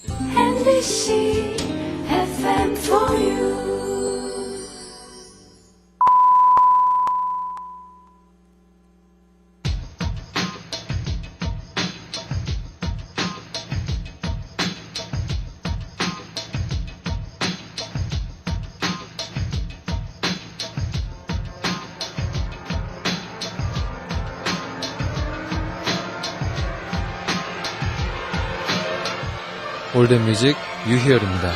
MBC FM for you. 올댓뮤직 유희열입니다.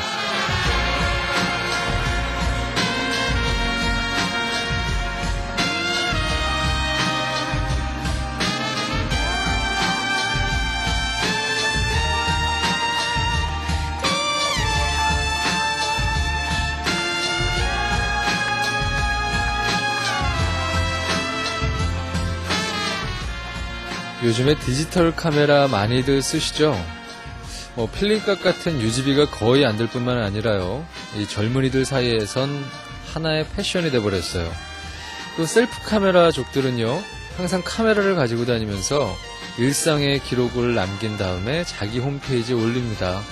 요즘에 디지털 카메라 많이들 쓰시죠? 필름값 같은 유지비가 거의 안 들 뿐만 아니라요, 이 젊은이들 사이에선 하나의 패션이 돼버렸어요. 또 셀프 카메라족들은요, 항상 카메라를 가지고 다니면서 일상의 기록을 남긴 다음에 자기 홈페이지에 올립니다.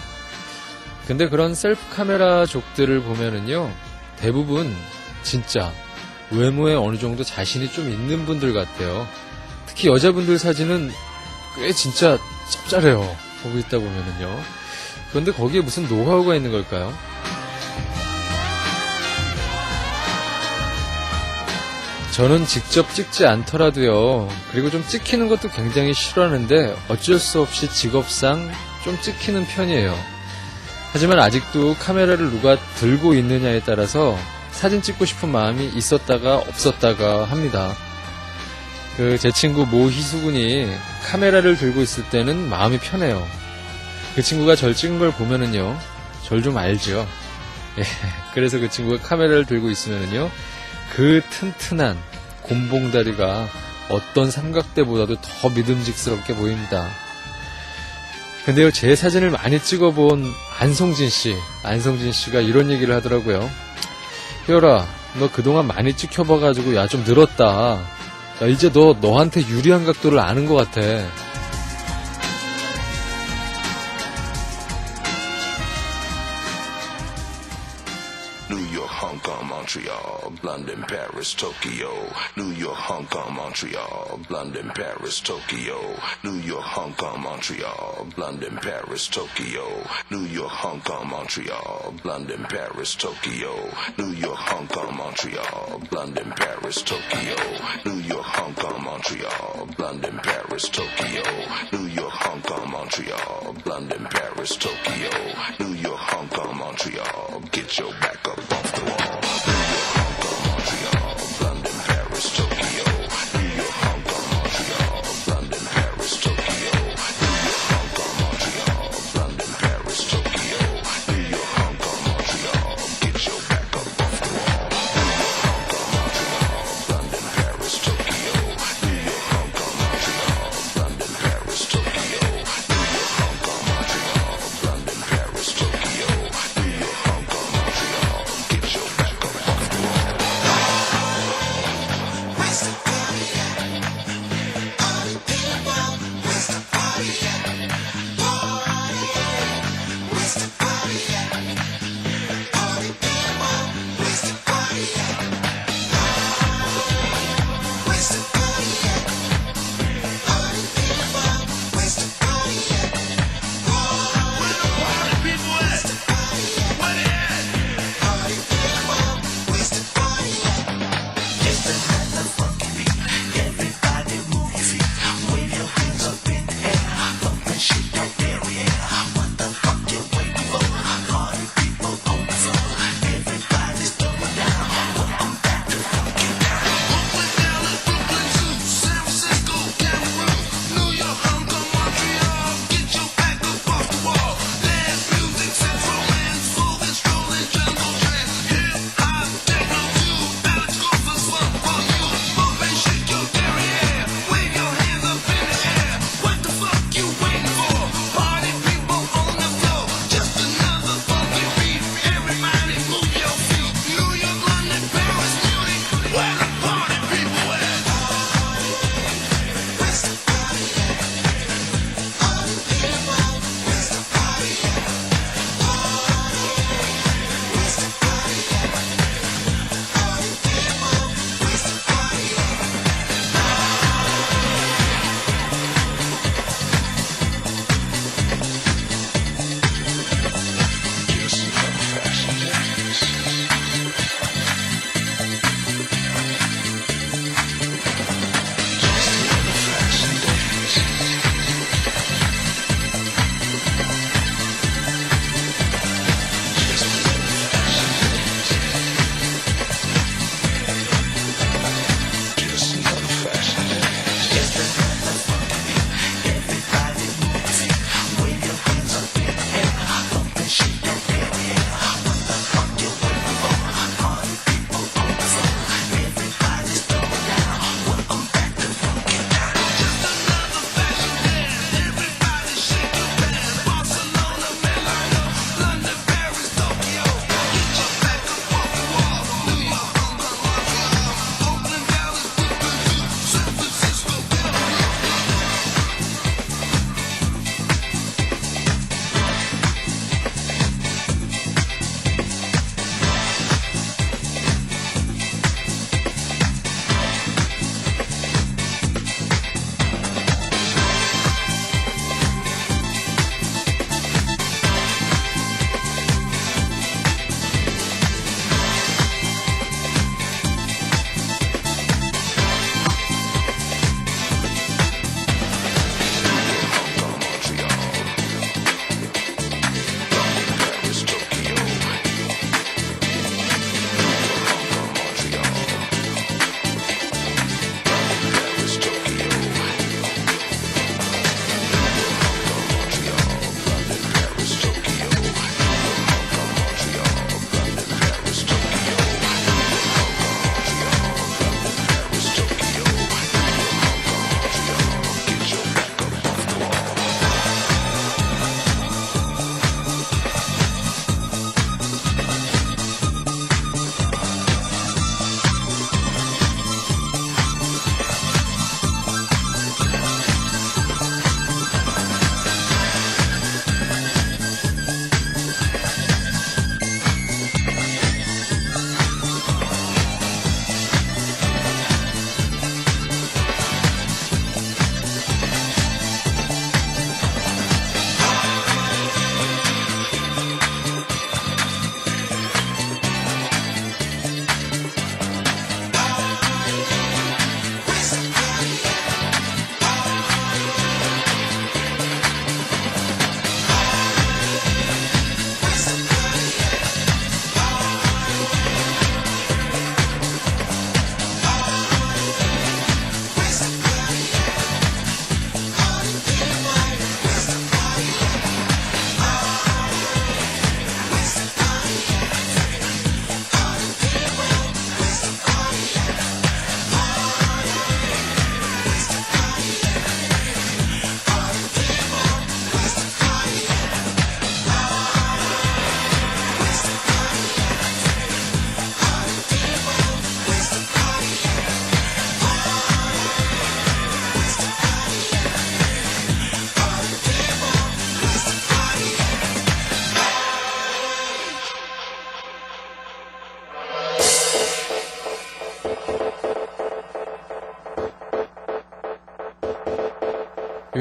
근데 그런 셀프 카메라족들을 보면은요, 대부분 진짜 외모에 어느 정도 자신이 좀 있는 분들 같아요. 특히 여자분들 사진은 꽤 진짜 짭짤해요. 보고 있다 보면은요. 그런데 거기에 무슨 노하우가 있는 걸까요? 저는 직접 찍지 않더라도요, 그리고 좀 찍히는 것도 굉장히 싫어하는데 어쩔 수 없이 직업상 좀 찍히는 편이에요. 하지만 아직도 카메라를 누가 들고 있느냐에 따라서 사진 찍고 싶은 마음이 있었다가 없었다가 합니다. 제 친구 모희수군이 카메라를 들고 있을 때는 마음이 편해요. 그 친구가 절 찍은 걸 보면은요, 절 좀 알죠. 예, 그래서 그 친구가 카메라를 들고 있으면은요, 그 튼튼한 곰봉다리가 어떤 삼각대보다도 더 믿음직스럽게 보입니다. 근데요, 제 사진을 많이 찍어본 안성진 씨가 이런 얘기를 하더라고요. 희열아, 너 그동안 많이 찍혀봐가지고 야, 좀 늘었다. 야, 이제 너한테 유리한 각도를 아는 것 같아. New York, Hong Kong, Montreal, London, Paris, Tokyo. New York, Hong Kong, Montreal, London, Paris, Tokyo. New York, Hong Kong, Montreal, London, Paris, Tokyo. New York, Hong Kong, Montreal, London, Paris, Tokyo. New York, Hong Kong, Montreal, London, Paris, Tokyo. New York, Hong Kong, Montreal, London, Paris, Tokyo. New York, Hong Kong, Montreal, London, Paris, Tokyo. New York, Hong Kong, Montreal, get your back up off the wall. New York, Hong Kong, Montreal, London, Paris, Tokyo. New York, Hong Kong, Montreal, London, Paris, Tokyo. New York, Hong Kong, Montreal, London, Paris, Tokyo. New York, Hong Kong, Montreal, get your back up off the wall. New York, Hong Kong, Montreal, London, Paris, Tokyo. New York, Hong Kong, Montreal, London, Paris, Tokyo. New York, Hong Kong, Montreal, London, Paris, Tokyo. New York, Hong Kong, Montreal, get your back up.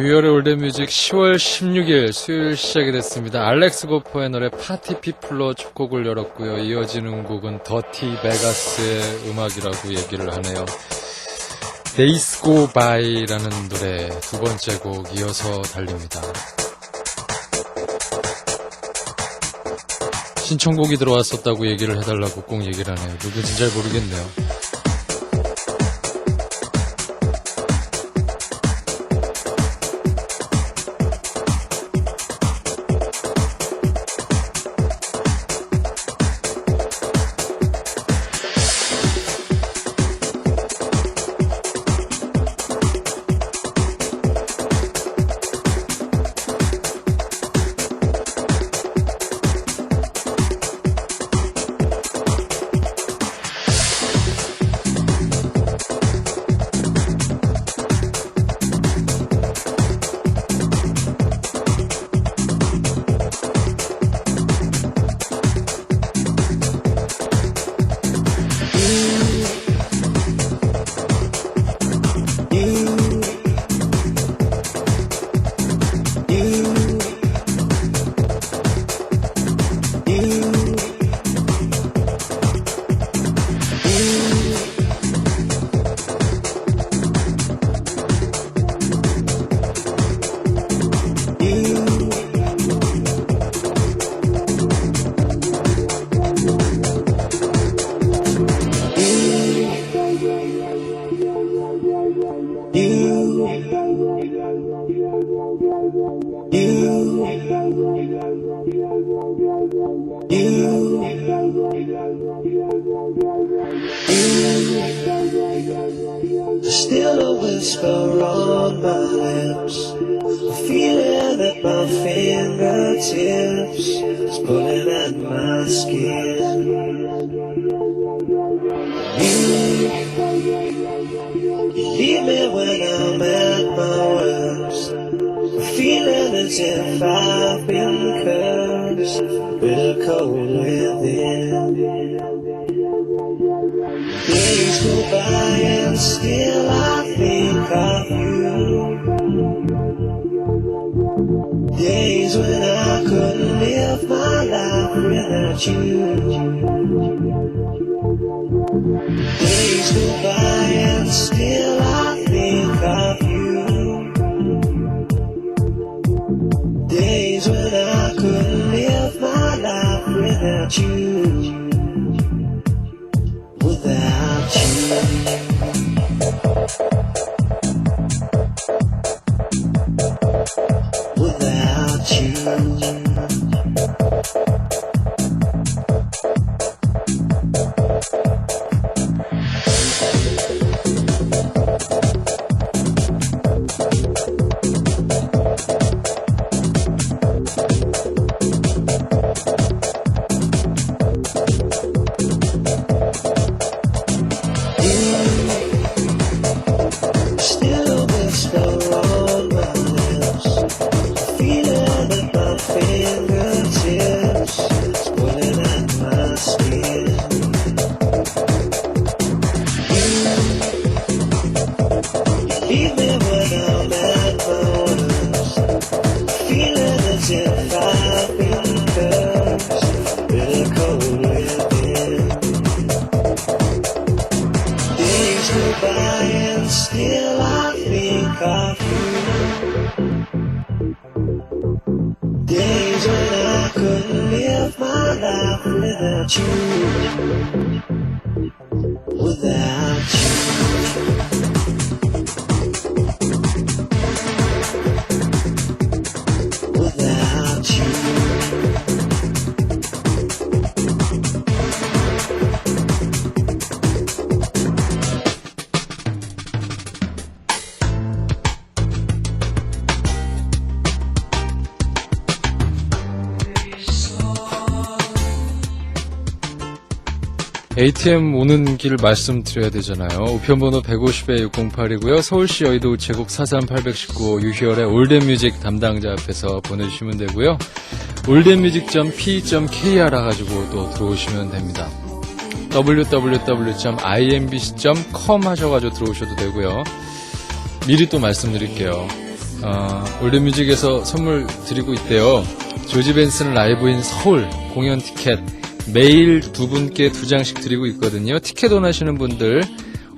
유열의 올드뮤직 10월 16일 수요일 시작이 됐습니다. 알렉스 고퍼의 노래 파티 피플로 첫 곡을 열었고요. 이어지는 곡은 더티 베가스의 음악이라고 얘기를 하네요. Days Go By라는 노래 두 번째 곡 이어서 달립니다. 신청곡이 들어왔었다고 얘기를 해달라고 꼭 얘기를 하네요. 누군지 잘 모르겠네요. Still a whisper on my lips, a feeling at my fingertips is pulling at my skin. You leave me when I'm at my worst, a feeling as if I've been cursed with a cold within. Days go by and still I think of you. Days when I couldn't live my life without you. Days go by and still I think of you. Days when I couldn't live my life without you. Without you. Without you. Days when I couldn't live my life without you. Without you. Without you. ATM 오는 길 말씀드려야 되잖아요. 우편번호 150-608이고요. 서울시 여의도 우체국 43819 유희열의 올댓뮤직 담당자 앞에서 보내주시면 되고요. 올댓뮤직.p.kr 가지고 또 들어오시면 됩니다. www.imbc.com 하셔가지고 들어오셔도 되고요. 미리 또 말씀드릴게요. 올드뮤직에서 선물 드리고 있대요. 조지 벤슨 라이브인 서울 공연 티켓 매일 두 분께 2장씩 드리고 있거든요. 티켓 원하시는 분들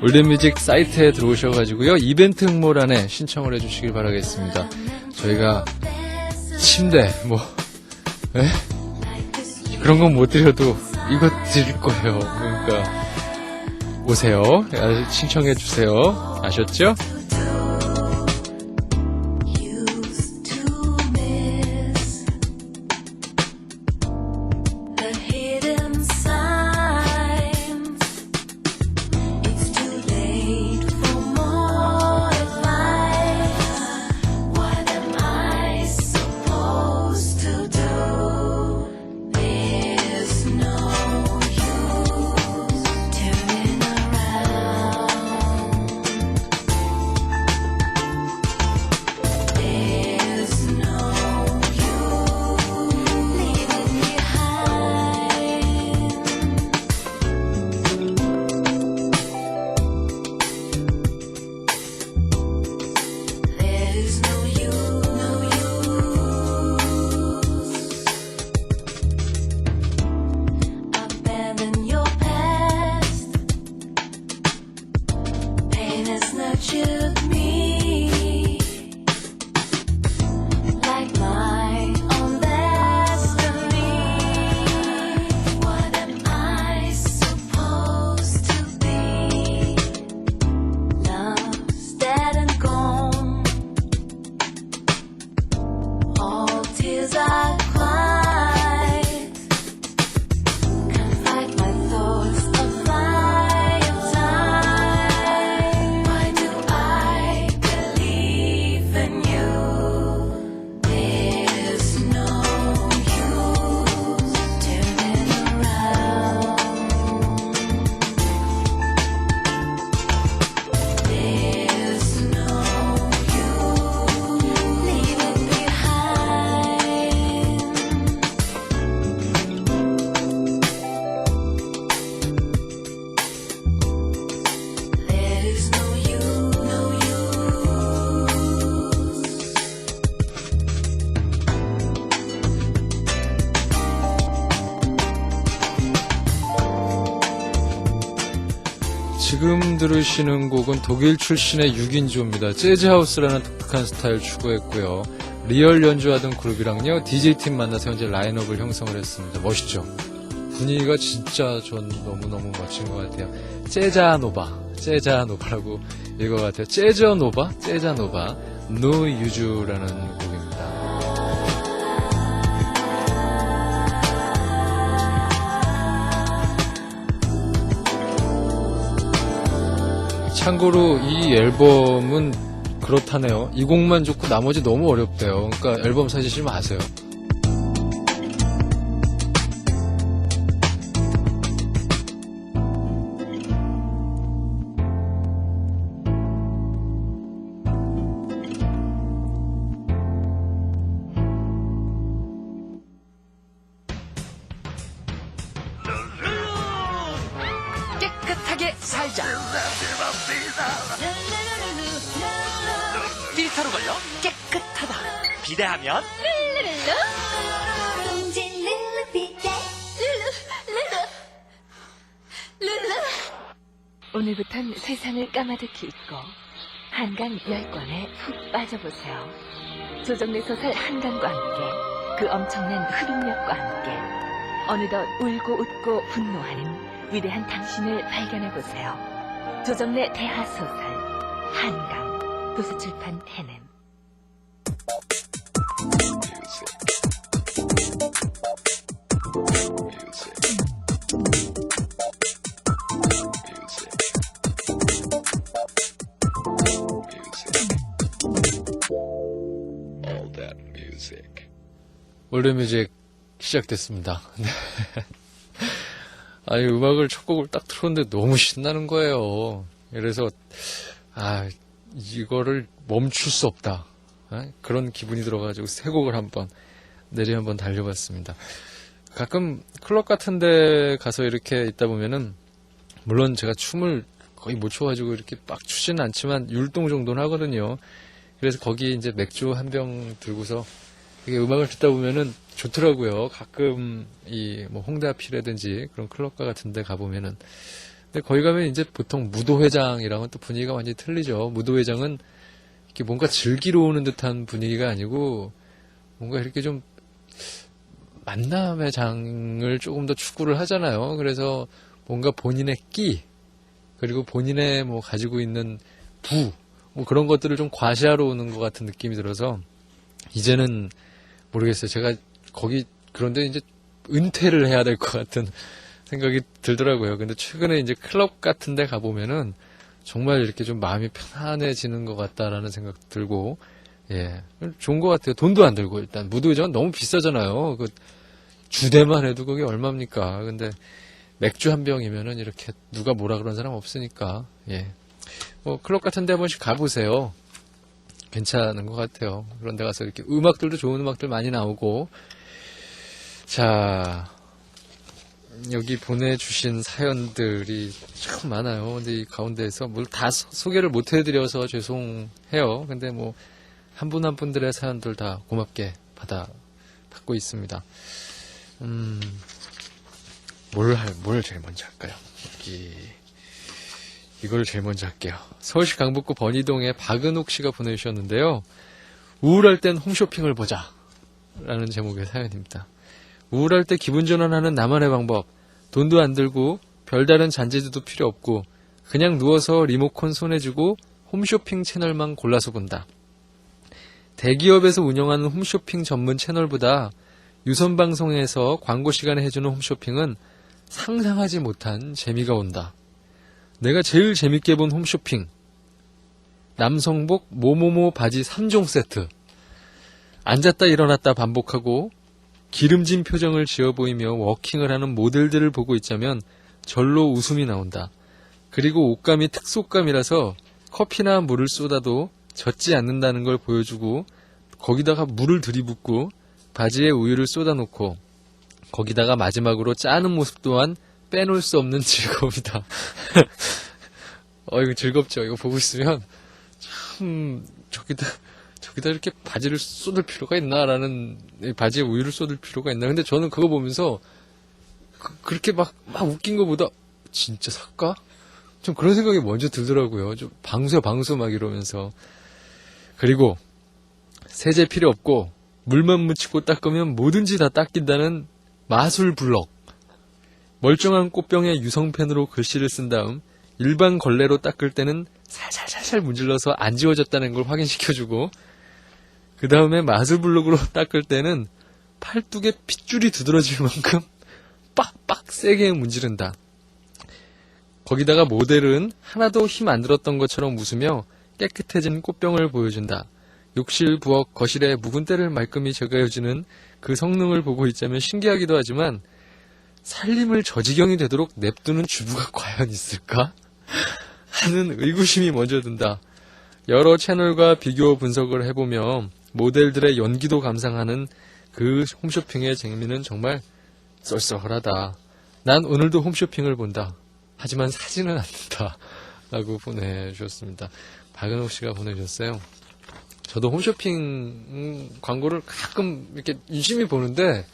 올드뮤직 사이트에 들어오셔가지고요. 이벤트 응모란에 신청을 해주시길 바라겠습니다. 저희가 침대 그런 건 못 드려도 이거 드릴 거예요. 그러니까 오세요. 신청해 주세요. 아셨죠? Used to miss the hidden signs. It's too late for more advice. What am I supposed to do? There's no use turning around. There's no use leaving behind. There's no use, no use. Abandon your past. Pain has nurtured me like my own destiny. What am I supposed to be? Lost, dead and gone. All tears I cried. Can't fight my thoughts of flying time. Why do I believe in you? There's no use turning around. There's no use leaving behind. There's no use, no use. 지금 들으시는 곡은 독일 출신의 6인조입니다. 재즈하우스라는 독특한 스타일 추구했고요. 리얼 연주하던 그룹이랑요, DJ팀 만나서 현재 라인업을 형성을 했습니다. 멋있죠? 분위기가 진짜 전 너무너무 멋진 것 같아요. 재자노바라고 읽어 같아요. 재자노바, 노유주라는 곡입니다. 참고로 이 앨범은 그렇다네요. 이 곡만 좋고 나머지 너무 어렵대요. 그러니까 앨범 사시지 마세요. 깨끗하게 살자. 필터로 걸려 깨끗하다. 비대하면 오늘부턴 세상을 까마득히 잊고 한강 10권에 푹 빠져보세요. 조정래 소설 한강과 함께 그 엄청난 흡입력과 함께 어느덧 울고 웃고 분노하는 위대한 당신을 발견해보세요. 조정래 대하소설 한강 도서출판 해냄. 올드뮤직 시작됐습니다. 아니, 음악을 첫 곡을 딱 틀었는데 너무 신나는 거예요. 그래서 이거를 멈출 수 없다. 그런 기분이 들어가지고 새 곡을 한번 달려봤습니다. 가끔 클럽 같은 데 가서 이렇게 있다 보면은, 물론 제가 춤을 거의 못 춰가지고 이렇게 막 추지는 않지만 율동 정도는 하거든요. 그래서 거기 이제 맥주 한 병 들고서 이게 음악을 듣다 보면은 좋더라고요. 가끔 이 뭐 홍대 앞이라든지 그런 클럽가 같은 데 가보면은. 근데 거기 가면 이제 보통 무도회장이랑은 또 분위기가 완전히 틀리죠. 무도회장은 이렇게 뭔가 즐기러 오는 듯한 분위기가 아니고 뭔가 이렇게 좀 만남의 장을 조금 더 추구를 하잖아요. 그래서 뭔가 본인의 끼, 그리고 본인의 뭐 가지고 있는 뭐 그런 것들을 좀 과시하러 오는 것 같은 느낌이 들어서 이제는 모르겠어요. 제가 거기 그런데 이제 은퇴를 해야 될 것 같은 생각이 들더라고요. 근데 최근에 이제 클럽 같은 데 가보면은 정말 이렇게 좀 마음이 편안해지는 것 같다라는 생각 들고, 예. 좋은 것 같아요. 돈도 안 들고, 일단. 무도회장은 너무 비싸잖아요. 그, 주대만 해도 그게 얼마입니까? 근데 맥주 한 병이면은 이렇게 누가 뭐라 그런 사람 없으니까, 예. 뭐, 클럽 같은 데 한 번씩 가보세요. 괜찮은 것 같아요. 그런 데 가서 이렇게 음악들도 좋은 음악들 많이 나오고, 자, 여기 보내주신 사연들이 참 많아요. 근데 이 가운데에서 뭘 다 소개를 못 해드려서 죄송해요. 근데 뭐, 한 분 한 분들의 사연들 다 고맙게 받고 있습니다. 뭘 제일 먼저 할까요? 이걸 제일 먼저 할게요. 서울시 강북구 번이동에 박은옥 씨가 보내주셨는데요. 우울할 땐 홈쇼핑을 보자. 라는 제목의 사연입니다. 우울할 때 기분 전환하는 나만의 방법. 돈도 안 들고 별다른 잔재주도 필요 없고 그냥 누워서 리모컨 손에 쥐고 홈쇼핑 채널만 골라서 본다. 대기업에서 운영하는 홈쇼핑 전문 채널보다 유선방송에서 광고 시간에 해주는 홈쇼핑은 상상하지 못한 재미가 온다. 내가 제일 재밌게 본 홈쇼핑. 남성복 모모모 바지 3종 세트. 앉았다 일어났다 반복하고 기름진 표정을 지어 보이며 워킹을 하는 모델들을 보고 있자면 절로 웃음이 나온다. 그리고 옷감이 특속감이라서 커피나 물을 쏟아도 젖지 않는다는 걸 보여주고 거기다가 물을 들이붓고 바지에 우유를 쏟아놓고 거기다가 마지막으로 짜는 모습 또한 빼놓을 수 없는 즐거움이다. 이거 즐겁죠. 이거 보고 있으면 참 저기다 이렇게 바지를 쏟을 필요가 있나라는, 바지에 우유를 쏟을 필요가 있나. 근데 저는 그거 보면서 그렇게 막 웃긴 거보다 진짜 살까? 좀 그런 생각이 먼저 들더라고요. 좀 방수 막 이러면서. 그리고 세제 필요 없고 물만 묻히고 닦으면 뭐든지 다 닦인다는 마술 블럭. 멀쩡한 꽃병에 유성펜으로 글씨를 쓴 다음 일반 걸레로 닦을 때는 살살 문질러서 안 지워졌다는 걸 확인시켜주고 그 다음에 마술 블록으로 닦을 때는 팔뚝에 핏줄이 두드러질 만큼 빡빡 세게 문지른다. 거기다가 모델은 하나도 힘 안 들었던 것처럼 웃으며 깨끗해진 꽃병을 보여준다. 욕실, 부엌, 거실에 묵은 때를 말끔히 제거해주는 그 성능을 보고 있자면 신기하기도 하지만 살림을 저 지경이 되도록 냅두는 주부가 과연 있을까? 하는 의구심이 먼저 든다. 여러 채널과 비교 분석을 해보며 모델들의 연기도 감상하는 그 홈쇼핑의 재미는 정말 쏠쏠하다. 난 오늘도 홈쇼핑을 본다. 하지만 사지는 않는다. 라고 보내주셨습니다. 박은옥 씨가 보내주셨어요. 저도 홈쇼핑 광고를 가끔 이렇게 유심히 보는데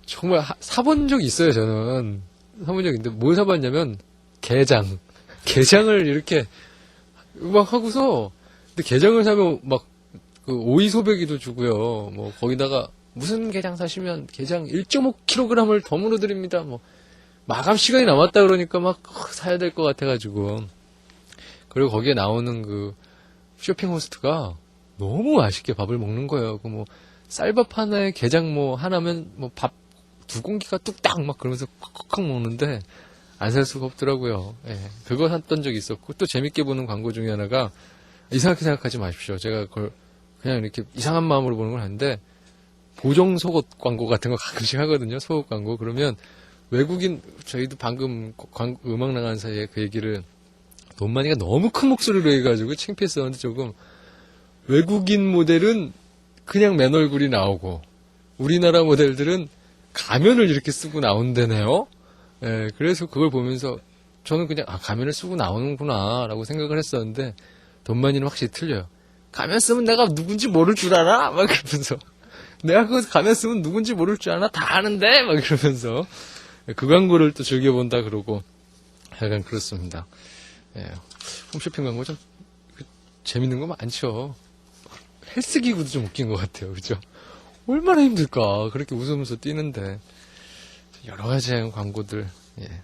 정말 사본 적이 있어요. 저는 사본 적이 있는데 뭘 사봤냐면 게장을 이렇게 막 하고서 근데 게장을 사면 막 그 오이 소배기도 주고요. 뭐 거기다가 무슨 게장 사시면 게장 1.5kg을 덤으로 드립니다. 뭐 마감 시간이 남았다 그러니까 막 사야 될 것 같아가지고. 그리고 거기에 나오는 그 쇼핑 호스트가 너무 맛있게 밥을 먹는 거예요. 그 뭐 쌀밥 하나에 게장 뭐 하나면 뭐 밥 2공기가 뚝딱 막 그러면서 콱콱콱 먹는데 안 살 수가 없더라고요. 예, 그거 샀던 적이 있었고 또 재밌게 보는 광고 중에 하나가 이상하게 생각하지 마십시오. 제가 그걸 그냥 이렇게 이상한 마음으로 보는 건 아닌데 보정 속옷 광고 같은 거 가끔씩 하거든요. 속옷 광고. 그러면 외국인 저희도 방금 음악 나가는 사이에 그 얘기를 돈만이가 너무 큰 목소리로 해가지고 창피했었는데 조금 외국인 모델은 그냥 맨 얼굴이 나오고 우리나라 모델들은 가면을 이렇게 쓰고 나온다네요. 예, 그래서 그걸 보면서 저는 그냥 가면을 쓰고 나오는구나 라고 생각을 했었는데 돈만이는 확실히 틀려요. 가면 쓰면 내가 누군지 모를 줄 알아? 막 그러면서. 내가 그거 가면 쓰면 누군지 모를 줄 알아? 다 아는데? 막 이러면서. 그 광고를 또 즐겨본다 그러고. 약간 그렇습니다. 예. 홈쇼핑 광고 좀 재밌는 거 많죠. 헬스 기구도 좀 웃긴 것 같아요. 그죠? 얼마나 힘들까. 그렇게 웃으면서 뛰는데. 여러 가지 광고들. 예.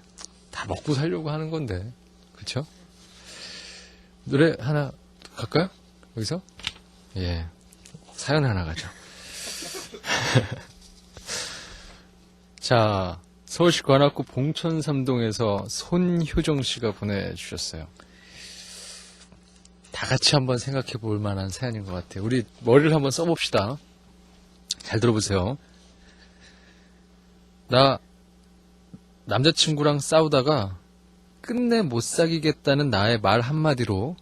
다 먹고 살려고 하는 건데. 그쵸? 노래 하나 갈까요? 여기서? 예. 사연 하나 가죠. 자, 서울시 관악구 봉천삼동에서 손효정 씨가 보내주셨어요. 다 같이 한번 생각해 볼 만한 사연인 것 같아요. 우리 머리를 한번 써봅시다. 잘 들어보세요. 나 남자친구랑 싸우다가 끝내 못 사귀겠다는 나의 말 한마디로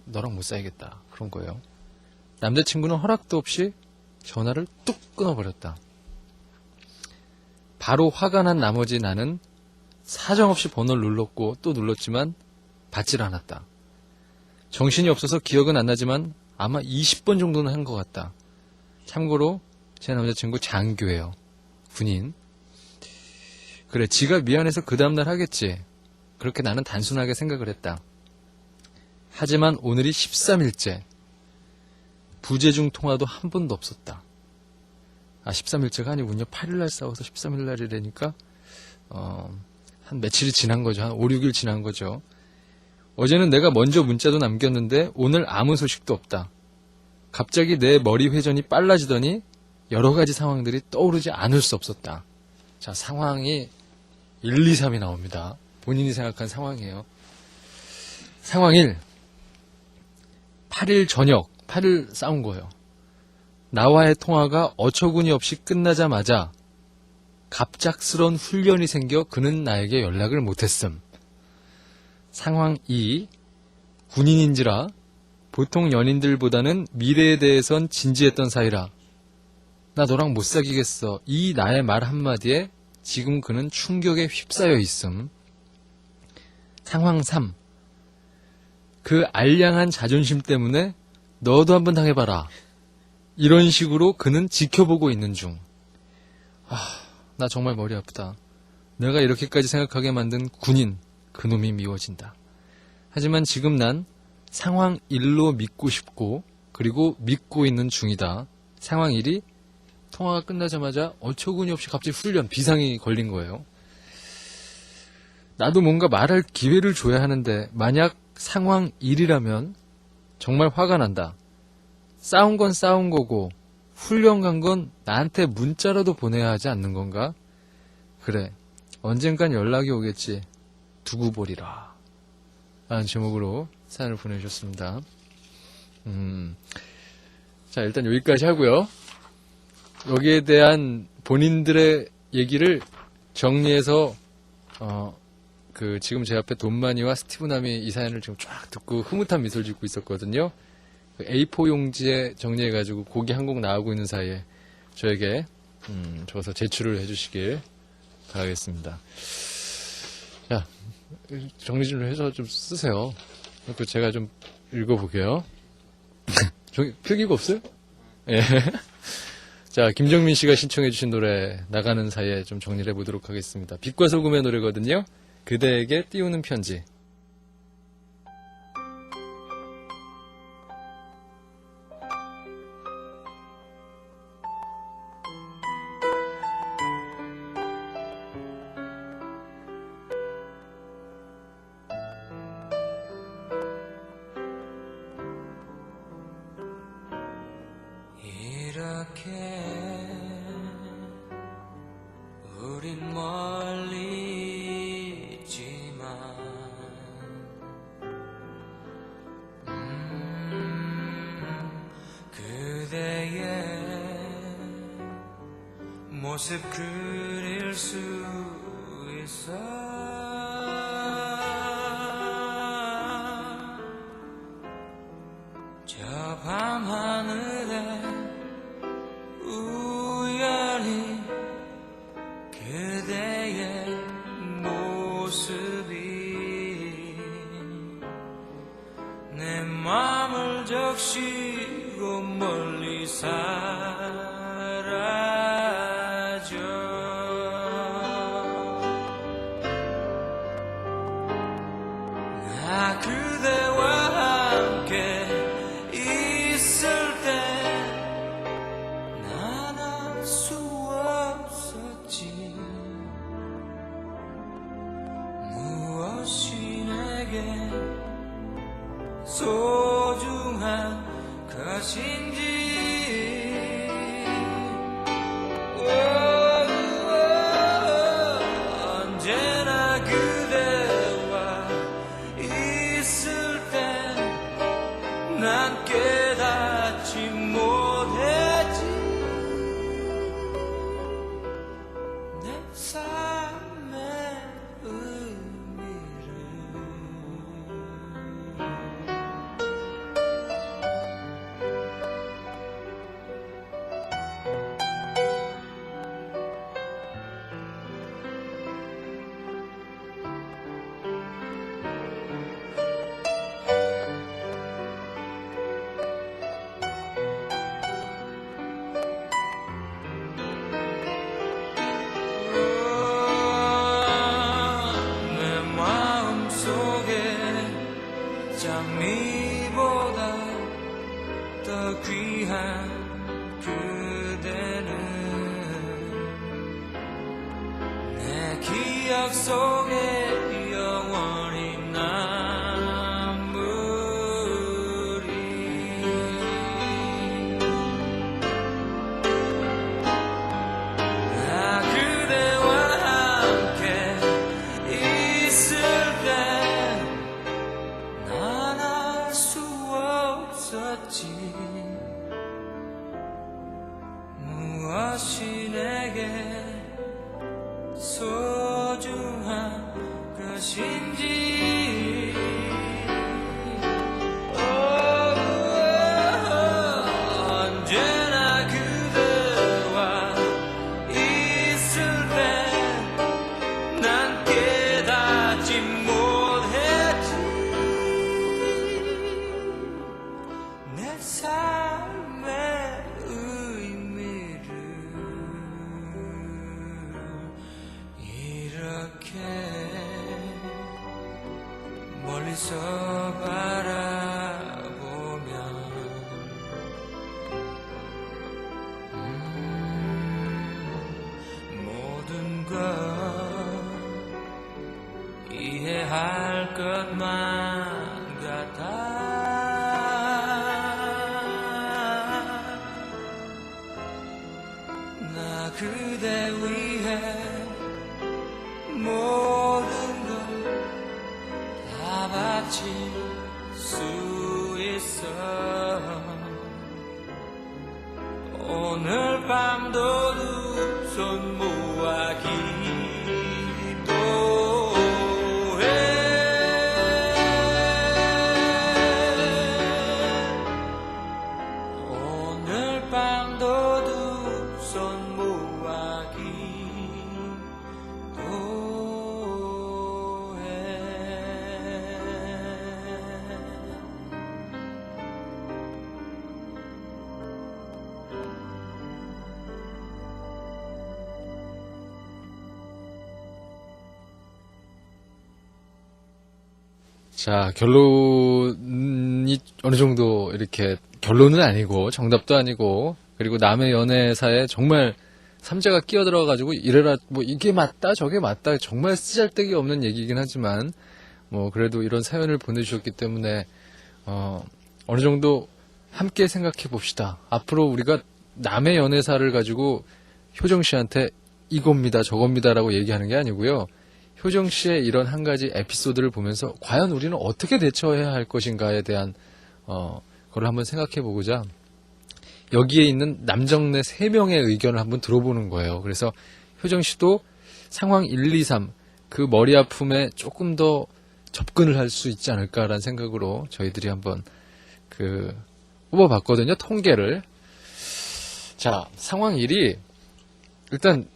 너랑 못 사귀겠다. 그런 거예요. 남자친구는 허락도 없이 전화를 뚝 끊어버렸다. 바로 화가 난 나머지 나는 사정없이 번호를 눌렀고 또 눌렀지만 받질 않았다. 정신이 없어서 기억은 안 나지만 아마 20번 정도는 한 것 같다. 참고로 제 남자친구 장교예요. 군인. 그래, 지가 미안해서 그 다음날 하겠지. 그렇게 나는 단순하게 생각을 했다. 하지만 오늘이 13일째. 부재중 통화도 한 번도 없었다. 13일째가 아니군요. 8일날 싸워서 13일날이라니까 한 며칠이 지난 거죠. 한 5, 6일 지난 거죠. 어제는 내가 먼저 문자도 남겼는데 오늘 아무 소식도 없다. 갑자기 내 머리 회전이 빨라지더니 여러 가지 상황들이 떠오르지 않을 수 없었다. 자, 상황이 1, 2, 3이 나옵니다. 본인이 생각한 상황이에요. 상황 1. 8일 저녁, 8일 싸운 거예요. 나와의 통화가 어처구니 없이 끝나자마자 갑작스런 훈련이 생겨 그는 나에게 연락을 못했음. 상황 2. 군인인지라 보통 연인들보다는 미래에 대해선 진지했던 사이라 나 너랑 못 사귀겠어. 이 나의 말 한마디에 지금 그는 충격에 휩싸여 있음. 상황 3. 그 알량한 자존심 때문에 너도 한번 당해봐라. 이런 식으로 그는 지켜보고 있는 중. 나 정말 머리 아프다. 내가 이렇게까지 생각하게 만든 군인, 그놈이 미워진다. 하지만 지금 난 상황 1로 믿고 싶고 그리고 믿고 있는 중이다. 상황 1이 통화가 끝나자마자 어처구니 없이 갑자기 훈련, 비상이 걸린 거예요. 나도 뭔가 말할 기회를 줘야 하는데 만약 상황 1이라면 정말 화가 난다. 싸운 건 싸운 거고 훈련 간 건 나한테 문자라도 보내야 하지 않는 건가? 그래, 언젠간 연락이 오겠지. 두고 보리라. 라는 제목으로 사연을 보내주셨습니다. 자, 일단 여기까지 하고요. 여기에 대한 본인들의 얘기를 정리해서 지금 제 앞에 돈마니와 스티브남이 이 사연을 지금 쫙 듣고 흐뭇한 미소를 짓고 있었거든요. A4 용지에 정리해가지고 곡이 한 곡 나오고 있는 사이에 저에게 줘서 제출을 해주시길 바라겠습니다. 자, 정리 좀 해서 좀 쓰세요. 또 제가 좀 읽어볼게요. 필기가 없어요? 예. 자, 김정민 씨가 신청해주신 노래 나가는 사이에 좀 정리를 해보도록 하겠습니다. 빛과 소금의 노래거든요. 그대에게 띄우는 편지. 이렇게 우린 멀리 있지만 그대의 모습 그릴 수 있어. 저 밤하늘에 우연히 그대의 모습이 내 맘을 적시 멀리 사라져 나 그대와 함께 있을 때 난 알 수 없었지 무엇이 내게 소중한 것인지 언제나 그대와 있을 때 난 깨닫지 못했지 내 삶의 의미를 내 마음속에 장미보다 더 귀한 그대는 내 기억 속에 영원히 남으리 나 그대와 함께 있을 때 난 알 수 없었지 무엇이 내게 소중한 것인지 언제나 그대와 있을 때 난 깨닫지 못했지 내 삶의 의미를 이렇게 멀리서 바라보면 모든 것 이해할 것만 같아 나 그대 위해 모든 걸 다 바칠 수 있어 오늘 밤도 두 손 모아 기도해 오늘 밤도 두 손 모아 기도해 자, 결론이 어느 정도 이렇게 결론은 아니고 정답도 아니고 그리고 남의 연애사에 정말 삼자가 끼어들어가지고 이래라 뭐 이게 맞다 저게 맞다 정말 쓰잘데기 없는 얘기이긴 하지만 뭐 그래도 이런 사연을 보내주셨기 때문에 어느 정도 함께 생각해 봅시다. 앞으로 우리가 남의 연애사를 가지고 효정 씨한테 이겁니다 저겁니다라고 얘기하는 게 아니고요. 효정 씨의 이런 한 가지 에피소드를 보면서 과연 우리는 어떻게 대처해야 할 것인가에 대한 그걸 한번 생각해 보고자 여기에 있는 남정네 3명의 의견을 한번 들어보는 거예요. 그래서 효정 씨도 상황 1, 2, 3 그 머리 아픔에 조금 더 접근을 할 수 있지 않을까라는 생각으로 저희들이 한번 뽑아봤거든요. 통계를. 자, 상황 1이 일단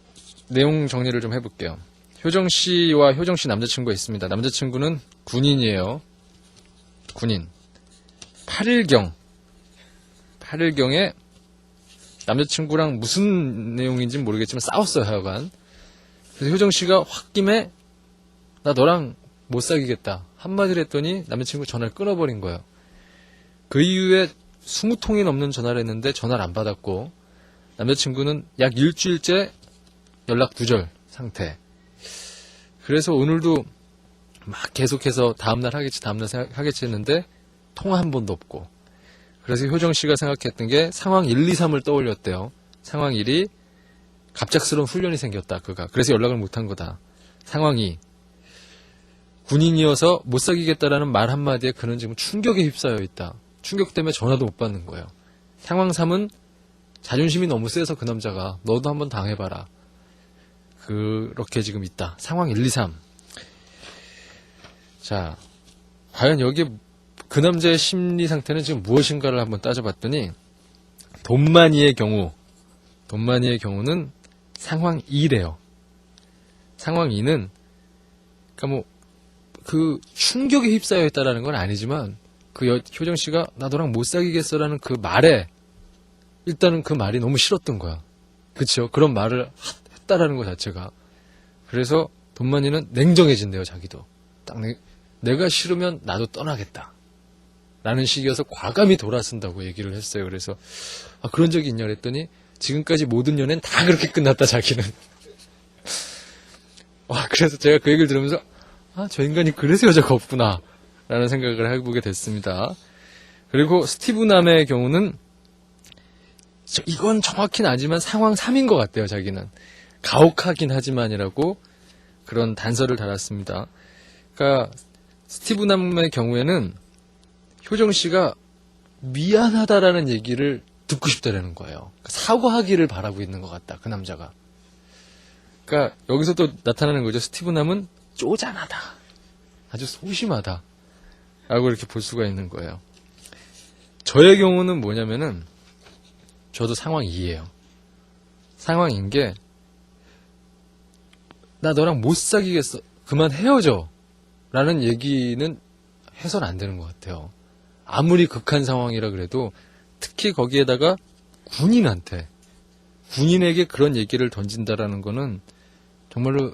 내용 정리를 좀 해볼게요. 효정 씨와 효정 씨 남자친구가 있습니다. 남자친구는 군인이에요. 군인. 8일경 8일경에 남자친구랑 무슨 내용인지는 모르겠지만 싸웠어요, 하여간. 그래서 효정씨가 홧김에 나 너랑 못 사귀겠다 한마디를 했더니 남자친구 전화를 끊어버린 거예요. 그 이후에 20통이 넘는 전화를 했는데 전화를 안 받았고 남자친구는 약 일주일째 연락 두절 상태. 그래서 오늘도 막 계속해서 다음날 하겠지 했는데 통화 한 번도 없고. 그래서 효정씨가 생각했던 게 상황 1, 2, 3을 떠올렸대요. 상황 1이 갑작스러운 훈련이 생겼다, 그가. 그래서 연락을 못한 거다. 상황 2, 군인이어서 못 사귀겠다라는 말 한마디에 그는 지금 충격에 휩싸여 있다. 충격 때문에 전화도 못 받는 거예요. 상황 3은 자존심이 너무 세서 그 남자가 너도 한번 당해봐라. 그렇게 지금 있다. 상황 1, 2, 3. 자, 과연 여기에 그 남자의 심리 상태는 지금 무엇인가를 한번 따져봤더니 돈만이의 경우는 상황 2래요. 상황 2는 그러니까 그 충격에 휩싸여 있다라는 건 아니지만 그 효정 씨가 나 너랑 못 사귀겠어라는 그 말에 일단은 그 말이 너무 싫었던 거야. 그쵸? 그런 말을 했다라는 것 자체가. 그래서 돈만이는 냉정해진대요, 자기도. 딱 내가 싫으면 나도 떠나겠다. 라는 식이어서 과감히 돌아선다고 얘기를 했어요. 그래서 그런 적이 있냐 그랬더니 지금까지 모든 연애는 다 그렇게 끝났다, 자기는. 그래서 제가 그 얘기를 들으면서 저 인간이 그래서 여자가 없구나 라는 생각을 해보게 됐습니다. 그리고 스티브 남의 경우는 이건 정확히는 아니지만 상황 3인 것 같아요, 자기는. 가혹하긴 하지만이라고 그런 단서를 달았습니다. 그러니까 스티브 남의 경우에는 효정 씨가 미안하다라는 얘기를 듣고 싶다라는 거예요. 사과하기를 바라고 있는 것 같다, 그 남자가. 그러니까 여기서 또 나타나는 거죠. 스티브 남은 쪼잔하다, 아주 소심하다 라고 이렇게 볼 수가 있는 거예요. 저의 경우는 뭐냐면은 저도 상황 2예요. 상황인 게 나 너랑 못 사귀겠어, 그만 헤어져 라는 얘기는 해서는 안 되는 것 같아요. 아무리 극한 상황이라 그래도 특히 거기에다가 군인에게 그런 얘기를 던진다라는 거는 정말로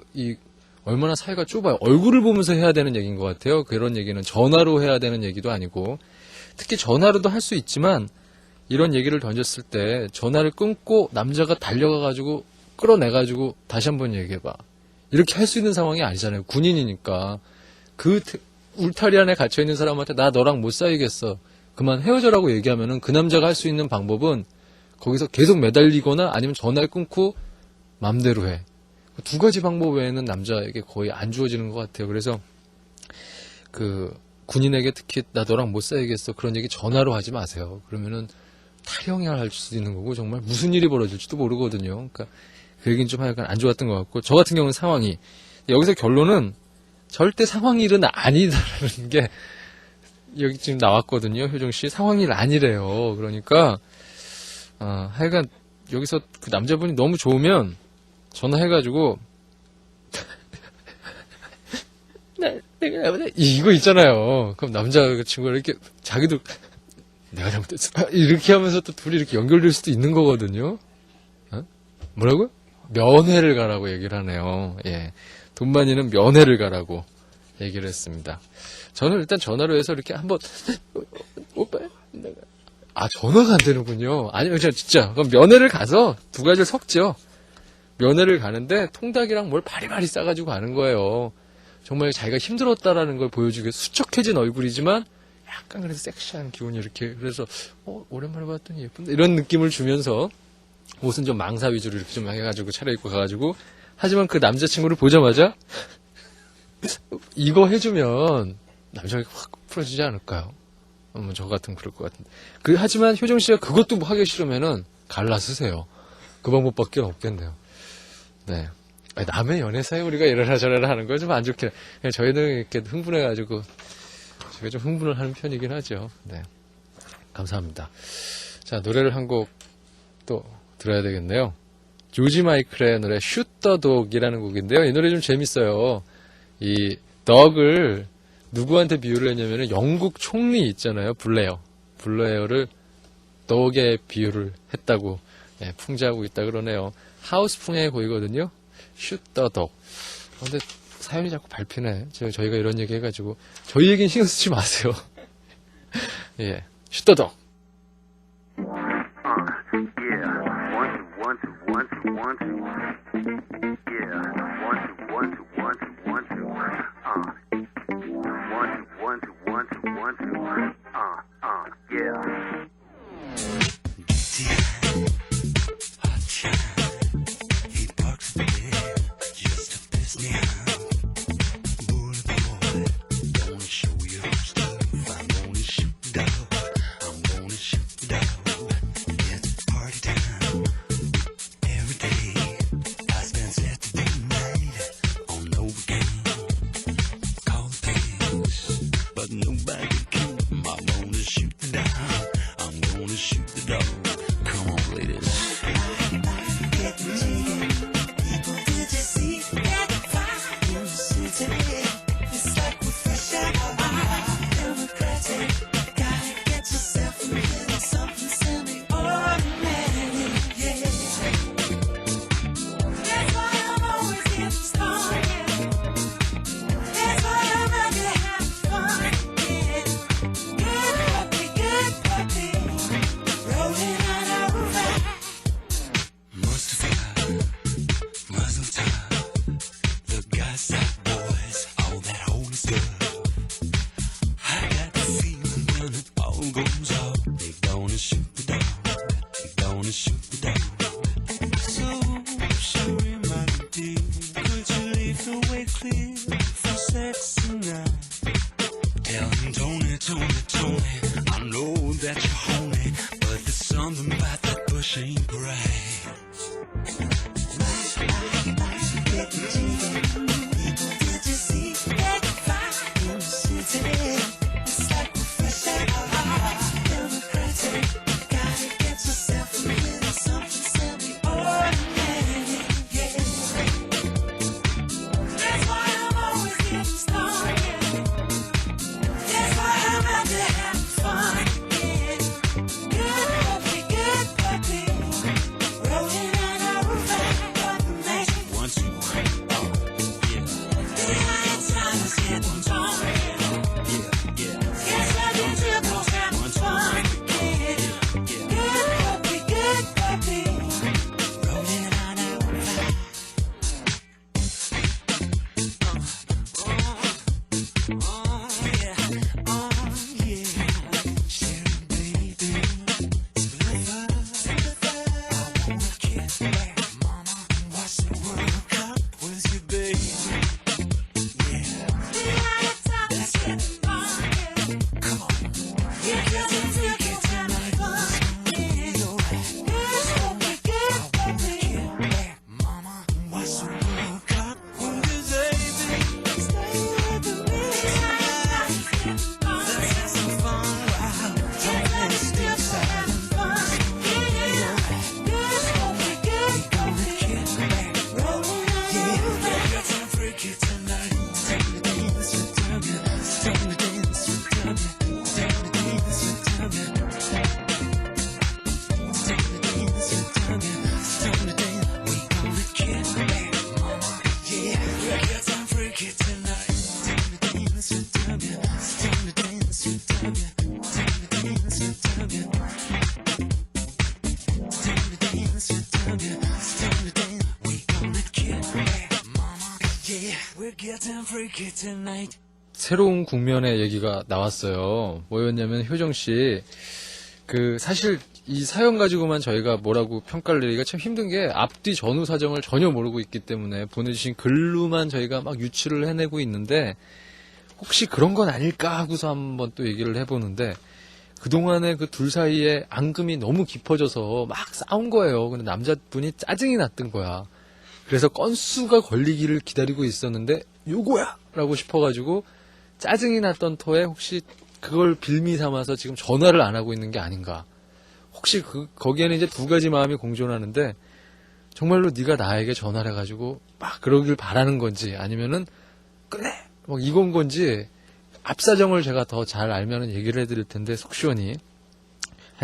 얼마나 사이가 좁아요. 얼굴을 보면서 해야 되는 얘기인 것 같아요. 그런 얘기는 전화로 해야 되는 얘기도 아니고, 특히 전화로도 할 수 있지만 이런 얘기를 던졌을 때 전화를 끊고 남자가 달려가가지고 끌어내가지고 다시 한번 얘기해봐, 이렇게 할 수 있는 상황이 아니잖아요. 군인이니까. 그 울타리 안에 갇혀있는 사람한테 나 너랑 못 사귀겠어, 그만 헤어져라고 얘기하면은 그 남자가 할 수 있는 방법은 거기서 계속 매달리거나 아니면 전화를 끊고 맘대로 해. 두 가지 방법 외에는 남자에게 거의 안 주어지는 것 같아요. 그래서 그 군인에게 특히 나 너랑 못 사귀겠어 그런 얘기 전화로 하지 마세요. 그러면은 탈영이 할 수도 있는 거고 정말 무슨 일이 벌어질지도 모르거든요. 그러니까 그 얘기는 좀 하여간 안 좋았던 것 같고, 저 같은 경우는 상황이, 여기서 결론은 절대 상황 일은 아니다라는 게 여기 지금 나왔거든요. 효정씨 상황 일 아니래요. 그러니까 하여간 여기서 그 남자분이 너무 좋으면 전화해가지고 이거 있잖아요. 그럼 남자친구가 이렇게 자기도 내가 잘못했어 이렇게 하면서 또 둘이 이렇게 연결될 수도 있는 거거든요. 뭐라고요? 면회를 가라고 얘기를 하네요. 예, 돈만이는 면회를 가라고 얘기를 했습니다. 저는 일단 전화로 해서 이렇게 한번 오빠 전화가 안 되는군요. 아니면 진짜 그럼 면회를 가서 두 가지를 섞죠. 면회를 가는데 통닭이랑 뭘 바리바리 싸가지고 가는 거예요. 정말 자기가 힘들었다라는 걸 보여주기 위해서 수척해진 얼굴이지만 약간 그래서 섹시한 기운이 이렇게, 그래서 오랜만에 봤더니 예쁜데 이런 느낌을 주면서 옷은 좀 망사 위주로 이렇게 좀 해가지고 차려입고 가가지고, 하지만 그 남자친구를 보자마자 이거 해주면 남자가 확 풀어지지 않을까요? 저 같으면 그럴 것 같은데. 하지만 효정 씨가 그것도 하기 싫으면은 갈라 쓰세요. 그 방법밖에 없겠네요. 네. 남의 연애사에 우리가 이래라 저래라 하는 거 좀 안 좋게. 저희는 이렇게 흥분해가지고, 제가 좀 흥분을 하는 편이긴 하죠. 네. 감사합니다. 자, 노래를 한 곡 또 들어야 되겠네요. 조지 마이클의 노래 슛 더 독이라는 곡인데요. 이 노래 좀 재밌어요. 이 덕을 누구한테 비유를 했냐면은 영국 총리 있잖아요. 블레어를 덕에 비유를 했다고 풍자하고 있다 그러네요. 하우스풍의 고이거든요. 슛 더 덕. 근데 사연이 자꾸 밟히네. 저희가 이런 얘기 해가지고 저희 얘기는 신경 쓰지 마세요. 예, 슛 더 덕. 새로운 국면의 얘기가 나왔어요. 뭐였냐면 효정씨, 사실 이 사연 가지고만 저희가 뭐라고 평가를 내리기가 참 힘든 게 앞뒤 전후 사정을 전혀 모르고 있기 때문에 보내주신 글로만 저희가 막 유추를 해내고 있는데 혹시 그런 건 아닐까 하고서 한번 또 얘기를 해보는데 그동안에 그 둘 사이에 앙금이 너무 깊어져서 막 싸운 거예요. 근데 남자분이 짜증이 났던 거야. 그래서 건수가 걸리기를 기다리고 있었는데 요거야! 라고 싶어가지고 짜증이 났던 터에 혹시 그걸 빌미 삼아서 지금 전화를 안 하고 있는 게 아닌가. 혹시 거기에는 이제 두 가지 마음이 공존하는데 정말로 네가 나에게 전화를 해가지고 막 그러길 바라는 건지 아니면은 끝내! 뭐 이건 건지 앞사정을 제가 더 잘 알면은 얘기를 해드릴 텐데 속 시원히.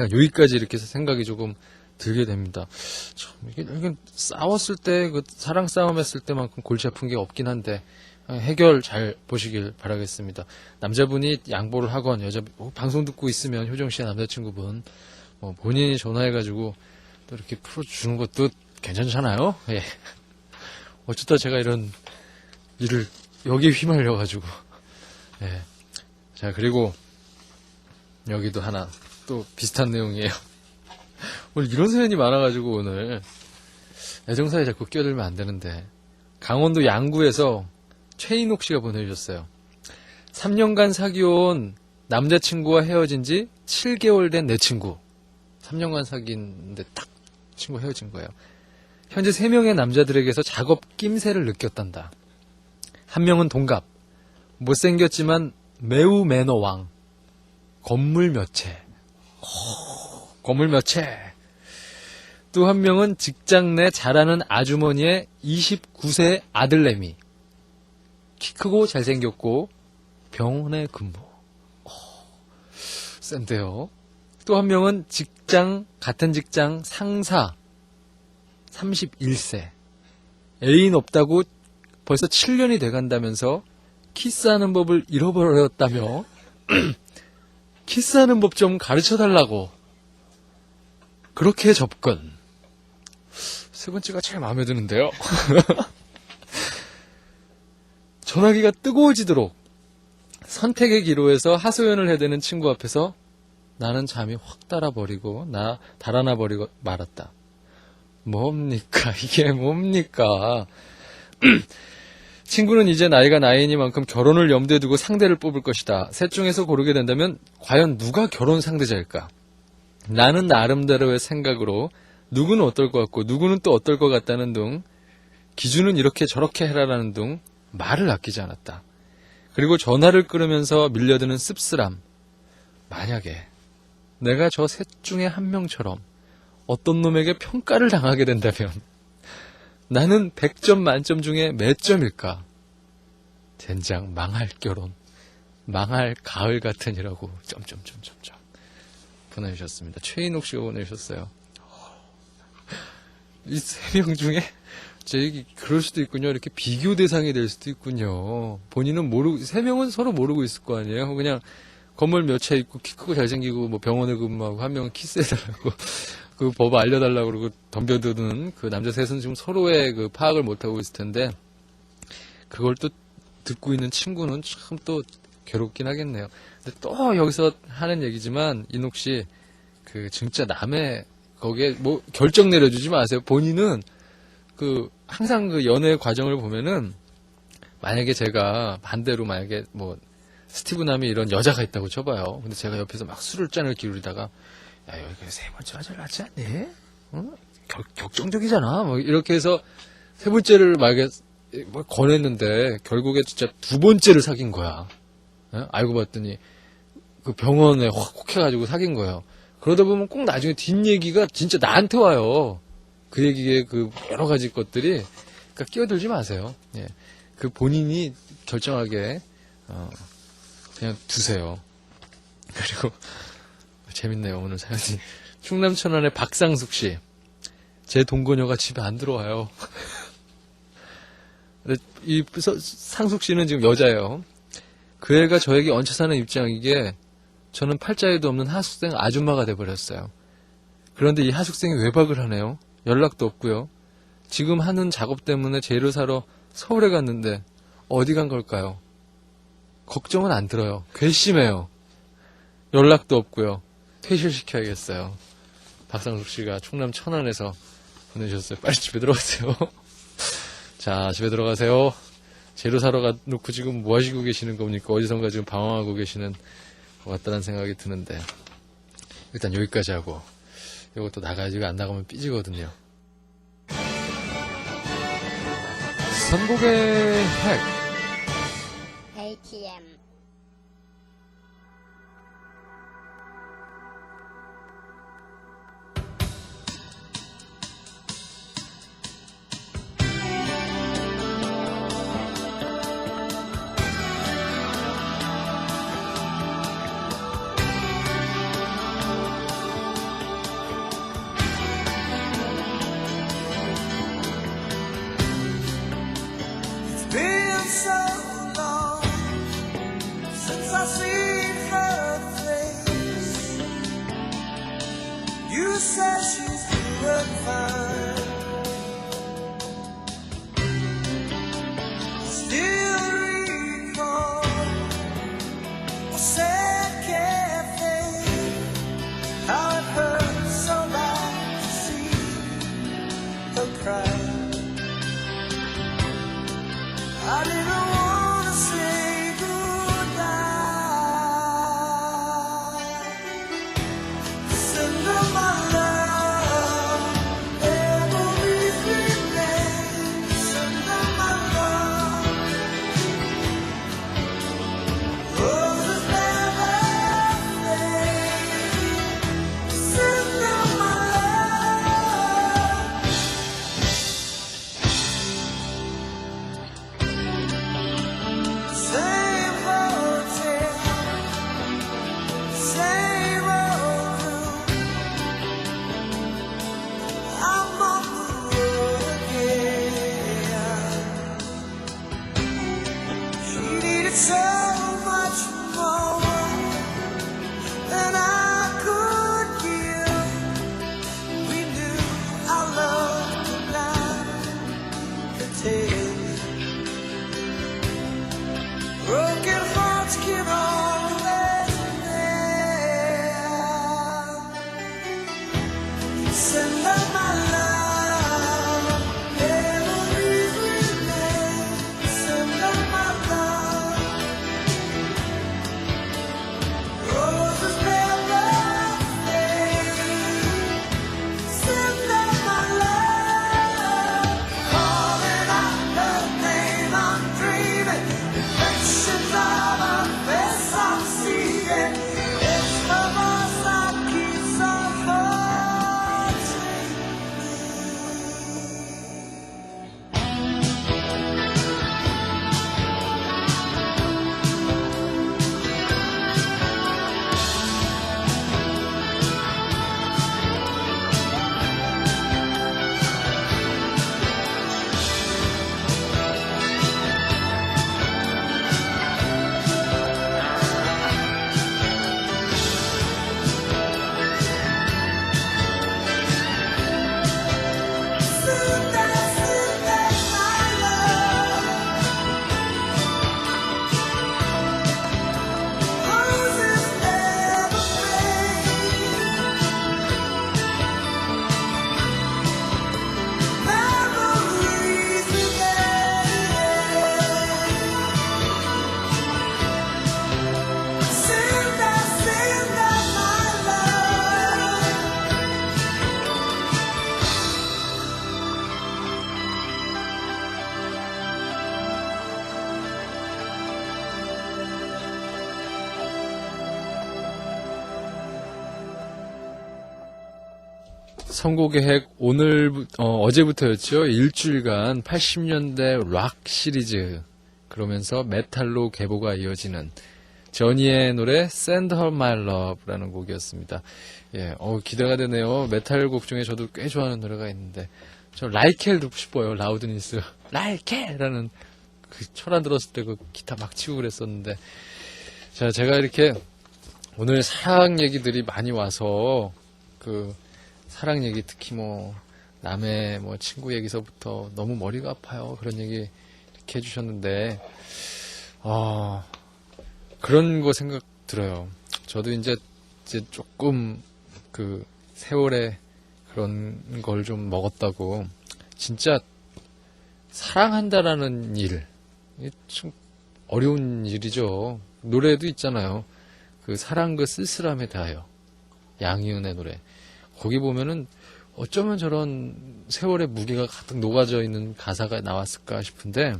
여기까지 이렇게 해서 생각이 조금 들게 됩니다. 참, 이게 싸웠을 때, 그 사랑 싸움 했을 때만큼 골치 아픈 게 없긴 한데, 해결 잘 보시길 바라겠습니다. 남자분이 양보를 하건, 방송 듣고 있으면 효정 씨의 남자친구분, 본인이 전화해가지고 또 이렇게 풀어주는 것도 괜찮잖아요? 예. 어쩌다 제가 이런 일을 여기에 휘말려가지고. 예. 자, 그리고 여기도 하나 또 비슷한 내용이에요. 오늘 이런 사연이 많아가지고 오늘 애정사에 자꾸 끼어들면 안 되는데 강원도 양구에서 최인옥 씨가 보내주셨어요. 3년간 사귀어온 남자친구와 헤어진 지 7개월 된 내 친구. 3년간 사귄데 딱 친구 헤어진 거예요. 현재 3명의 남자들에게서 작업 낌새를 느꼈단다. 한 명은 동갑, 못생겼지만 매우 매너왕, 건물 몇 채. 건물 몇 채. 또 한 명은 직장 내 잘하는 아주머니의 29세 아들내미. 키 크고 잘생겼고 병원에 근무. 센데요. 또 한 명은 같은 직장 상사 31세. 애인 없다고 벌써 7년이 돼간다면서 키스하는 법을 잃어버렸다며 키스하는 법 좀 가르쳐달라고 그렇게 접근. 세 번째가 제일 마음에 드는데요. 전화기가 뜨거워지도록 선택의 기로에서 하소연을 해대는 친구 앞에서 나는 잠이 확 달아나 버리고 말았다. 뭡니까? 이게 뭡니까? 친구는 이제 나이가 나이니만큼 결혼을 염두에 두고 상대를 뽑을 것이다. 셋 중에서 고르게 된다면 과연 누가 결혼 상대자일까? 나는 나름대로의 생각으로 누구는 어떨 것 같고 누구는 또 어떨 것 같다는 등 기준은 이렇게 저렇게 해라라는 등 말을 아끼지 않았다. 그리고 전화를 끊으면서 밀려드는 씁쓸함. 만약에 내가 저 셋 중에 한 명처럼 어떤 놈에게 평가를 당하게 된다면 나는 100점 만점 중에 몇 점일까? 젠장 망할 결혼, 망할 가을 같으니라고 점점점점점 보내주셨습니다. 최인옥 씨가 보내주셨어요. 이 세 명 중에 그럴 수도 있군요. 이렇게 비교 대상이 될 수도 있군요. 본인은 모르고, 세 명은 서로 모르고 있을 거 아니에요. 그냥 건물 몇 채 있고 키 크고 잘생기고 뭐 병원에 근무하고 한 명은 키스해달라고 그 법 알려달라고 그러고 덤벼드는 그 남자 셋은 지금 서로의 그 파악을 못하고 있을 텐데 그걸 또 듣고 있는 친구는 참 또 괴롭긴 하겠네요. 근데 또 여기서 하는 얘기지만 인옥 씨 그 진짜 남의 거기에 뭐 결정 내려주지 마세요. 본인은 그 항상 그 연애 과정을 보면은 만약에 제가 반대로 만약에 뭐 스티브 남이 이런 여자가 있다고 쳐봐요. 근데 제가 옆에서 막 술을 잔을 기울이다가 야 여기 세 번째가 제일 낫지 않니? 어? 격정적이잖아. 뭐 이렇게 해서 세 번째를 만약에 뭐 권했는데 결국에 진짜 두 번째를 사귄 거야. 예? 알고 봤더니 그 병원에 혹 해가지고 사귄 거예요. 그러다 보면 꼭 나중에 뒷얘기가 진짜 나한테 와요. 그 얘기에 그 여러 가지 것들이 그러니까 끼어들지 마세요. 예. 그 본인이 결정하게 그냥 두세요. 그리고 재밌네요 오늘 사연이. 충남 천안의 박상숙 씨. 제 동거녀가 집에 안 들어와요. 근데 이 상숙 씨는 지금 여자예요. 그 애가 저에게 얹혀 사는 입장이기에 저는 팔자에도 없는 하숙생 아줌마가 돼버렸어요. 그런데 이 하숙생이 외박을 하네요. 연락도 없고요. 지금 하는 작업 때문에 재료 사러 서울에 갔는데 어디 간 걸까요? 걱정은 안 들어요. 괘씸해요. 연락도 없고요. 퇴실시켜야겠어요. 박상숙 씨가 충남 천안에서 보내주셨어요. 빨리 집에 들어가세요. 자, 집에 들어가세요. 재료 사러 놓고 지금 뭐 하시고 계시는 겁니까? 어디선가 지금 방황하고 계시는 것 같다는 생각이 드는데 일단 여기까지 하고 이것도 나가야지. 안 나가면 삐지거든요. 선곡의 핵 ATM so long since I've seen her face. You said she's doing fine. Still recall a sad cafe. How it hurts so bad to see her cry. I didn't want to say goodbye. Send her my love, memories remain. Send her my love, roses never fade. Send her my love. Same hotel, same old room. I'm on the road again. She needed so much more than I could give. We knew our love could not contain. Broken hearts can always mend. Send her my love, memories remain. Send her my love, roses never fade. Send her my love, calling out her name I'm dreaming. Reflections of her face I'm seeing. It's the voice that keeps on haunting 선곡의 핵 어제부터였죠. 일주일간 80년대 락 시리즈 그러면서 메탈로 계보가 이어지는 저니의 노래 Send Her My Love라는 곡이었습니다. 예, 기대가 되네요. 메탈 곡 중에 저도 꽤 좋아하는 노래가 있는데 저 라이켈 듣고 싶어요. 라우드니스 라이켈라는 그 철안 들었을 때 그 기타 막 치고 그랬었는데 자, 제가 이렇게 오늘 사랑 얘기들이 많이 와서 그 사랑 얘기 특히 뭐 남의 뭐 친구 얘기서부터 너무 머리가 아파요. 그런 얘기 이렇게 해주셨는데 그런 거 생각 들어요. 저도 이제 조금 그 세월에 그런 걸 좀 먹었다고 진짜 사랑한다라는 일 참 어려운 일이죠. 노래도 있잖아요. 그 사랑 그 쓸쓸함에 대하여 양희은의 노래. 거기 보면은 어쩌면 저런 세월의 무게가 가득 녹아져 있는 가사가 나왔을까 싶은데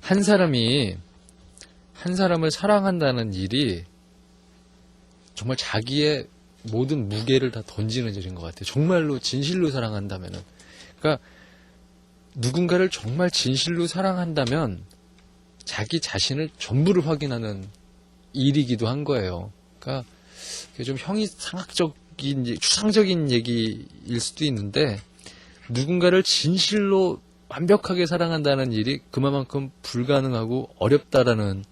한 사람이 한 사람을 사랑한다는 일이 정말 자기의 모든 무게를 다 던지는 일인 것 같아요. 정말로 진실로 사랑한다면은. 그러니까 누군가를 정말 진실로 사랑한다면 자기 자신을 전부를 확인하는 일이기도 한 거예요. 그러니까 그게 좀 추상적인 얘기일 수도 있는데 누군가를 진실로 완벽하게 사랑한다는 일이 그만큼 불가능하고 어렵다라는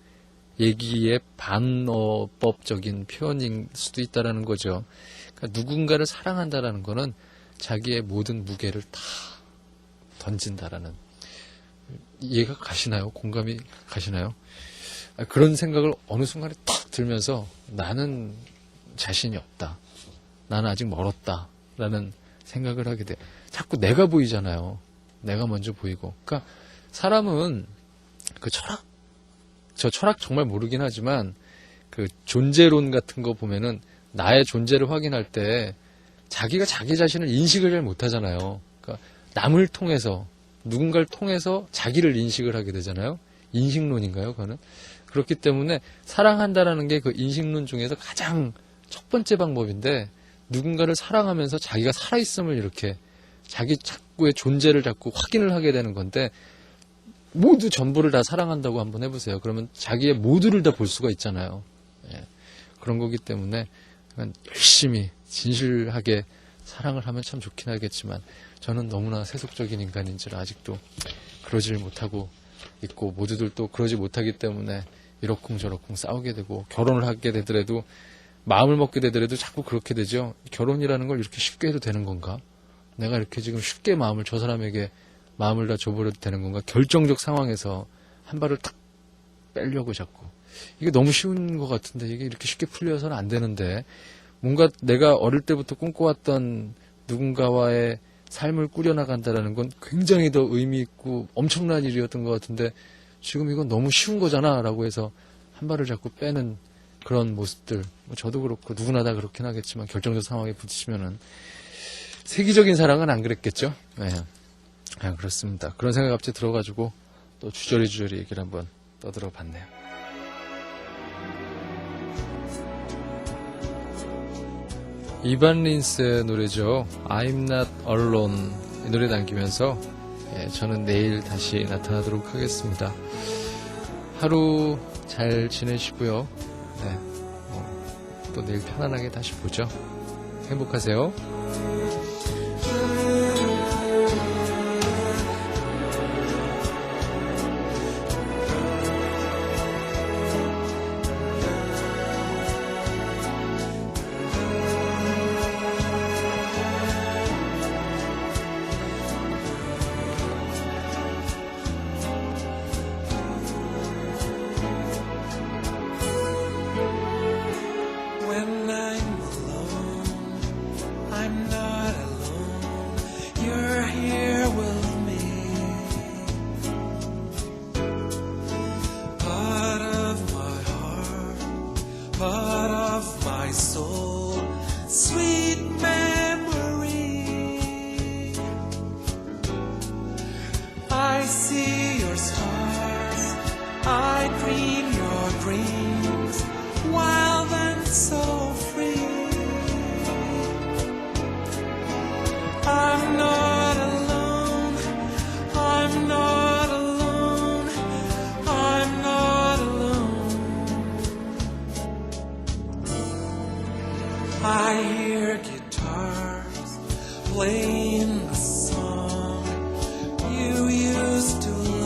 얘기의 반어법적인 표현일 수도 있다라는 거죠. 그러니까 누군가를 사랑한다라는 거는 자기의 모든 무게를 다 던진다라는, 이해가 가시나요? 공감이 가시나요? 그런 생각을 어느 순간에 탁 들면서 나는 자신이 없다, 나는 아직 멀었다 라는 생각을 하게 돼. 자꾸 내가 보이잖아요. 내가 먼저 보이고. 그러니까 사람은 그 저 철학 정말 모르긴 하지만 그 존재론 같은 거 보면은 나의 존재를 확인할 때 자기가 자기 자신을 인식을 잘 못하잖아요. 그러니까 남을 통해서, 누군가를 통해서 자기를 인식을 하게 되잖아요. 인식론인가요, 그거는? 그렇기 때문에 사랑한다라는 게 그 인식론 중에서 가장 첫 번째 방법인데, 누군가를 사랑하면서 자기가 살아있음을 이렇게 자기 자꾸의 존재를 자꾸 확인을 하게 되는 건데, 모두 전부를 다 사랑한다고 한번 해보세요. 그러면 자기의 모두를 다 볼 수가 있잖아요. 예. 그런 거기 때문에 그냥 열심히 진실하게 사랑을 하면 참 좋긴 하겠지만, 저는 너무나 세속적인 인간인지라 아직도 그러질 못하고 있고, 모두들 또 그러지 못하기 때문에 이러쿵저러쿵 싸우게 되고, 결혼을 하게 되더라도, 마음을 먹게 되더라도 자꾸 그렇게 되죠. 결혼이라는 걸 이렇게 쉽게 해도 되는 건가? 내가 이렇게 지금 쉽게 마음을, 저 사람에게 마음을 다 줘버려도 되는 건가? 결정적 상황에서 한 발을 탁 빼려고 자꾸. 이게 너무 쉬운 것 같은데, 이게 이렇게 쉽게 풀려서는 안 되는데, 뭔가 내가 어릴 때부터 꿈꿔왔던 누군가와의 삶을 꾸려나간다라는 건 굉장히 더 의미 있고 엄청난 일이었던 것 같은데, 지금 이건 너무 쉬운 거잖아 라고 해서 한 발을 자꾸 빼는 그런 모습들, 뭐 저도 그렇고 누구나 다 그렇긴 하겠지만, 결정적 상황에 부딪히면은, 세계적인 사랑은 안 그랬겠죠? 네. 그렇습니다. 그런 생각이 갑자기 들어가지고 또 주저리 얘기를 한번 떠들어 봤네요. 이반 린스의 노래죠. I'm Not Alone. 이 노래 남기면서 저는 내일 다시 나타나도록 하겠습니다. 하루 잘 지내시고요. 네, 또 내일 편안하게 다시 보죠. 행복하세요. When I'm alone, I'm not alone. You're here with me. Part of my heart, part of my soul, sweet memory. I see your stars, I dream your dreams, wild and so free. I'm not alone, I'm not alone, I'm not alone. I hear guitars playing the song you used to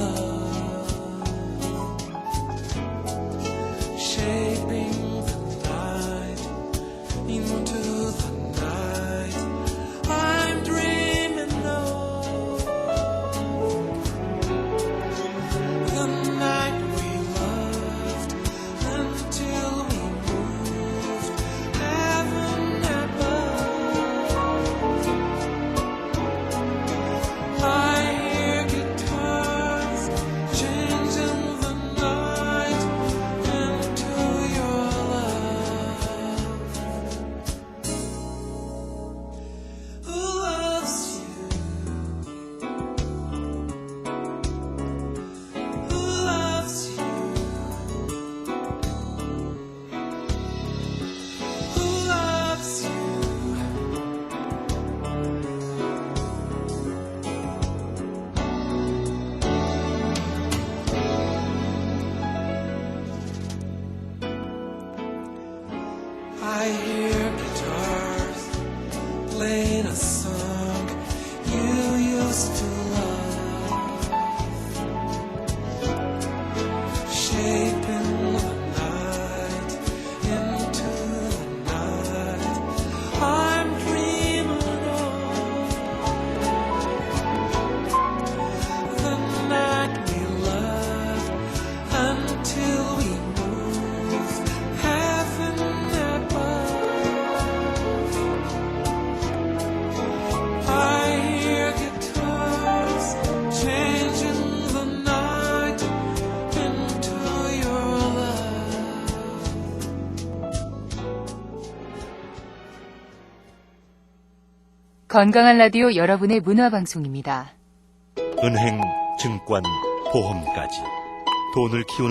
건강한 라디오 여러분의 문화방송입니다. 은행, 증권, 보험까지 돈을 키우는